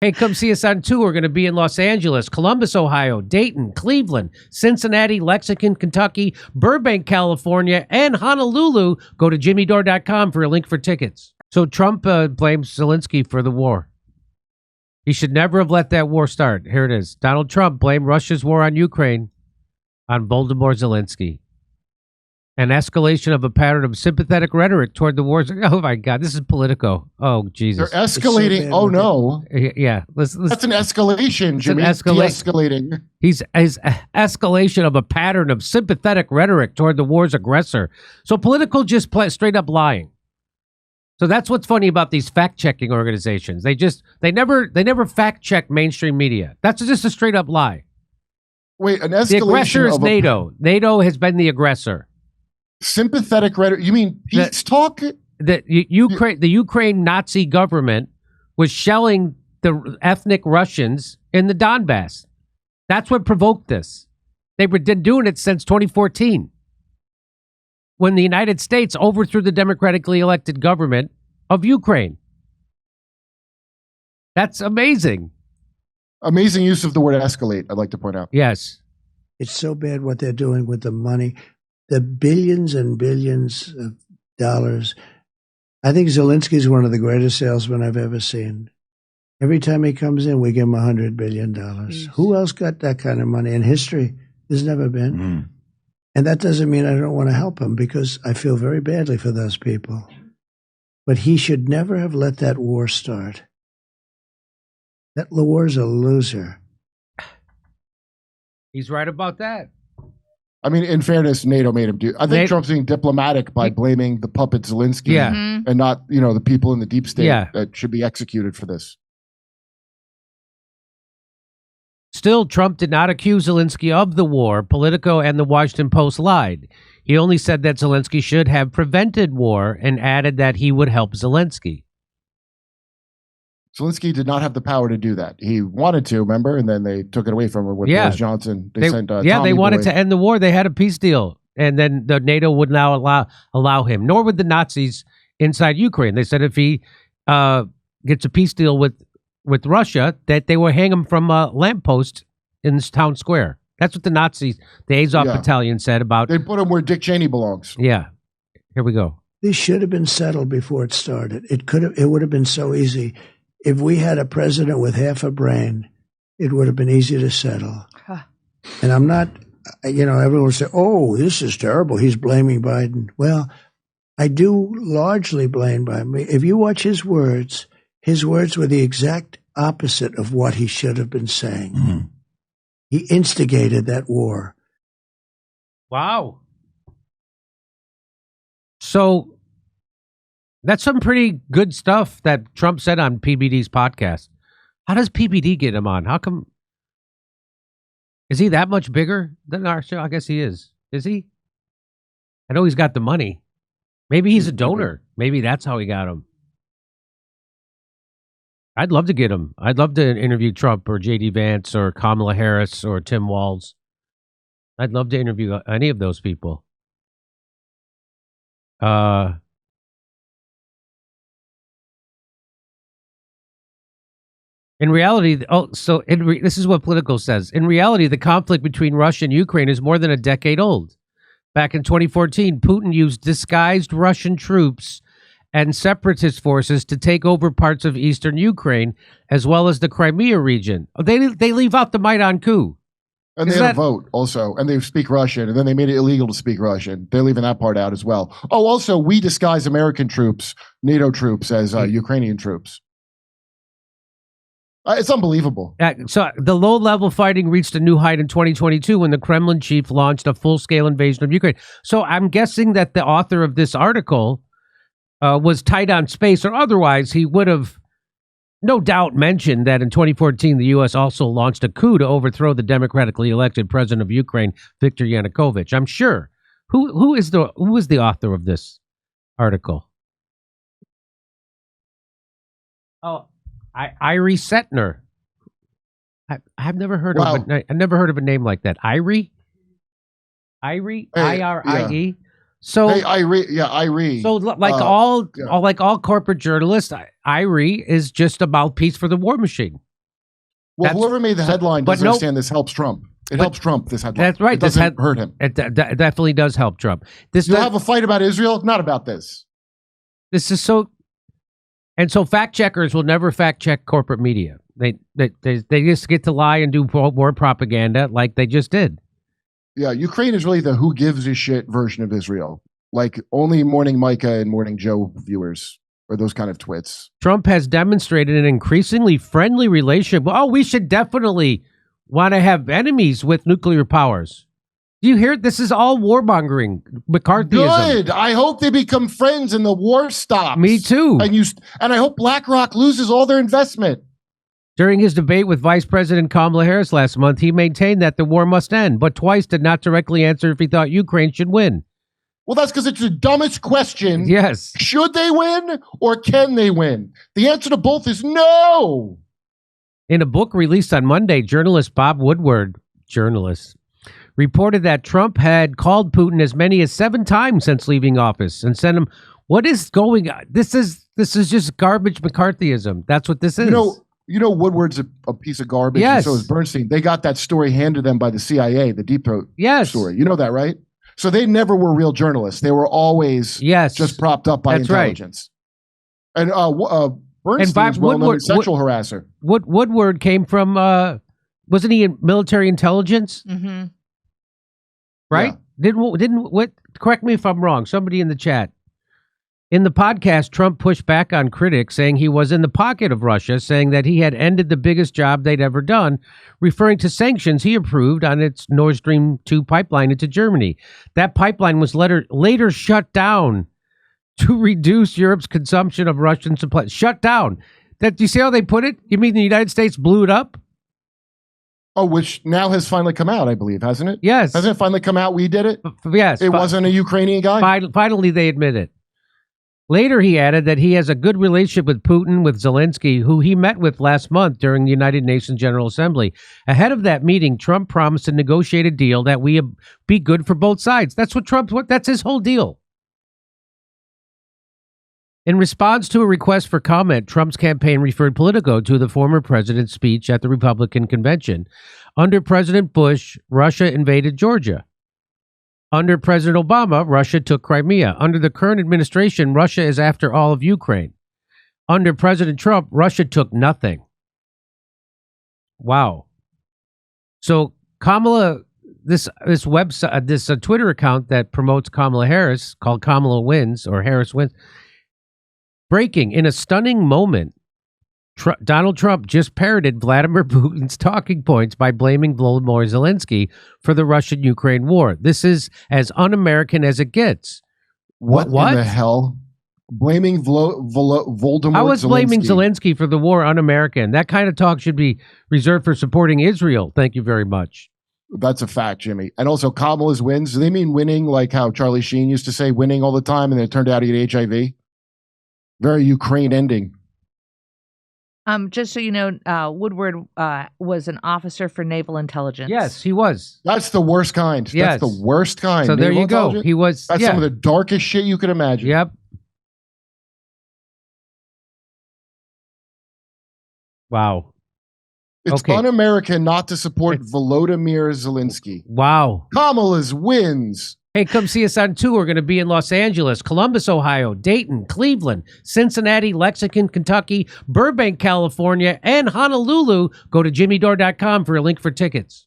Hey, come see us on tour. We're going to be in Los Angeles, Columbus, Ohio, Dayton, Cleveland, Cincinnati, Lexington, Kentucky, Burbank, California, and Honolulu. Go to jimmydore.com for a link for tickets. So Trump blames Zelensky for the war. He should never have let that war start. Here it is. Donald Trump blamed Russia's war on Ukraine on Volodymyr Zelensky. An escalation of a pattern of sympathetic rhetoric toward the wars. Oh, my God. This is Politico. Oh, Jesus. They're escalating. Oh, no. Yeah. That's an escalation, Jimmy. It's de-escalating. He's escalation of a pattern of sympathetic rhetoric toward the war's aggressor. So Politico just straight up lying. So that's what's funny about these fact-checking organizations. They never fact-check mainstream media. That's just a straight-up lie. Wait, an escalation. The aggressor is NATO. NATO has been the aggressor. Sympathetic rhetoric. You mean peace talk? The Ukraine Nazi government was shelling the ethnic Russians in the Donbass. That's what provoked this. They've been doing it since 2014, when the United States overthrew the democratically elected government of Ukraine. That's amazing. Amazing use of the word escalate, I'd like to point out. Yes. It's so bad what they're doing with the money. The billions and billions of dollars. I think Zelensky is one of the greatest salesmen I've ever seen. Every time he comes in, we give him $100 billion. Who else got that kind of money in history? There's never been. Mm. And that doesn't mean I don't want to help him, because I feel very badly for those people. But he should never have let that war start. That war's a loser. He's right about that. I mean, in fairness, NATO made him do. I think Trump's being diplomatic by blaming the puppet Zelensky and not, the people in the deep state that should be executed for this. Still, Trump did not accuse Zelensky of the war. Politico and the Washington Post lied. He only said that Zelensky should have prevented war and added that he would help Zelensky. Zelensky did not have the power to do that. He wanted to, remember? And then they took it away from him with Boris Johnson. They sent they wanted to end the war. They had a peace deal. And then the NATO would now allow him. Nor would the Nazis inside Ukraine. They said if he gets a peace deal with Russia, that they will hang him from a lamppost in this town square. That's what the Nazis, the Azov battalion, said about. They put him where Dick Cheney belongs. Yeah. Here we go. This should have been settled before it started. It would have been so easy. If we had a president with half a brain, it would have been easy to settle. Huh. And I'm not, everyone would say, oh, this is terrible. He's blaming Biden. Well, I do largely blame Biden. If you watch his words were the exact opposite of what he should have been saying. Mm-hmm. He instigated that war. Wow. So that's some pretty good stuff that Trump said on PBD's podcast. How does PBD get him on? How come? Is he that much bigger than our show? I guess he is. Is he? I know he's got the money. Maybe he's a donor. Maybe that's how he got him. I'd love to get him. I'd love to interview Trump or J.D. Vance or Kamala Harris or Tim Walz. I'd love to interview any of those people. In reality, this is what Politico says. In reality, the conflict between Russia and Ukraine is more than a decade old. Back in 2014, Putin used disguised Russian troops and separatist forces to take over parts of eastern Ukraine, as well as the Crimea region. They leave out the Maidan coup. And they had a vote also, and they speak Russian, and then they made it illegal to speak Russian. They're leaving that part out as well. Oh, also, we disguise American troops, NATO troops, as Ukrainian troops. It's unbelievable. So the low-level fighting reached a new height in 2022 when the Kremlin chief launched a full-scale invasion of Ukraine. So I'm guessing that the author of this article was tight on space, or otherwise he would have no doubt mentioned that in 2014 the U.S. also launched a coup to overthrow the democratically elected president of Ukraine, Viktor Yanukovych. I'm sure. Who is the author of this article? Oh, Irie Setner. I've never heard of I've never heard of a name like that. Irie, Irie. Yeah. So Irie. So like all corporate journalists, Irie is just a mouthpiece for the war machine. Well, whoever made the headline doesn't nope. understand this helps Trump. It helps Trump, this headline. That's right. It doesn't hurt him. It definitely does help Trump. You'll have a fight about Israel, not about this. This is so... And so fact checkers will never fact check corporate media. They just get to lie and do more propaganda like they just did. Yeah, Ukraine is really the who gives a shit version of Israel. Like only Morning Micah and Morning Joe viewers or those kind of twits. Trump has demonstrated an increasingly friendly relationship. Oh, we should definitely want to have enemies with nuclear powers. Do you hear it? This is all warmongering, McCarthyism. Good. I hope they become friends and the war stops. Me too. And I hope BlackRock loses all their investment. During his debate with Vice President Kamala Harris last month, he maintained that the war must end, but twice did not directly answer if he thought Ukraine should win. Well, that's because it's the dumbest question. Yes. Should they win or can they win? The answer to both is no. In a book released on Monday, journalist Bob Woodward, reported that Trump had called Putin as many as 7 times since leaving office and sent him, what is going on? This is just garbage McCarthyism. That's what this is. You know Woodward's a piece of garbage, yes. And so is Bernstein. They got that story handed to them by the CIA, the Deep Throat story. You know that, right? So they never were real journalists. They were always just propped up by intelligence. Right. And Bernstein's well-known sexual harasser. Woodward came from, wasn't he in military intelligence? Mm-hmm. Right? Yeah. Didn't correct me if I'm wrong. Somebody in the chat. In the podcast, Trump pushed back on critics, saying he was in the pocket of Russia, saying that he had ended the biggest job they'd ever done, referring to sanctions he approved on its Nord Stream 2 pipeline into Germany. That pipeline was later shut down to reduce Europe's consumption of Russian supplies. Shut down. Do you see how they put it? You mean the United States blew it up? Oh, which now has finally come out, I believe, hasn't it? Yes. Hasn't it finally come out? We did it? Yes. It wasn't a Ukrainian guy? Finally, they admit it. Later, he added that he has a good relationship with Putin, with Zelensky, who he met with last month during the United Nations General Assembly. Ahead of that meeting, Trump promised to negotiate a deal that would be good for both sides. That's that's his whole deal. In response to a request for comment, Trump's campaign referred Politico to the former president's speech at the Republican convention. Under President Bush, Russia invaded Georgia. Under President Obama, Russia took Crimea. Under the current administration, Russia is after all of Ukraine. Under President Trump, Russia took nothing. Wow. So Kamala, this website, this Twitter account that promotes Kamala Harris, called Kamala Wins or Harris Wins. Breaking, in a stunning moment, Donald Trump just parroted Vladimir Putin's talking points by blaming Volodymyr Zelensky for the Russian-Ukraine war. This is as un-American as it gets. What in the hell? Blaming Voldemort. I was blaming Zelensky for the war, un-American. That kind of talk should be reserved for supporting Israel. Thank you very much. That's a fact, Jimmy. And also, Kamala's wins. Do they mean winning like how Charlie Sheen used to say winning all the time and then it turned out he had HIV? Very Ukraine ending. Just so you know, Woodward was an officer for naval intelligence. Yes, he was. That's the worst kind. Yes. That's the worst kind. So there you go. He was. That's some of the darkest shit you could imagine. Yep. Wow. It's un-American not to support Volodymyr Zelensky. Wow. Kamala's wins. Hey, come see us on tour. We're going to be in Los Angeles, Columbus, Ohio, Dayton, Cleveland, Cincinnati, Lexington, Kentucky, Burbank, California, and Honolulu. Go to jimmydore.com for a link for tickets.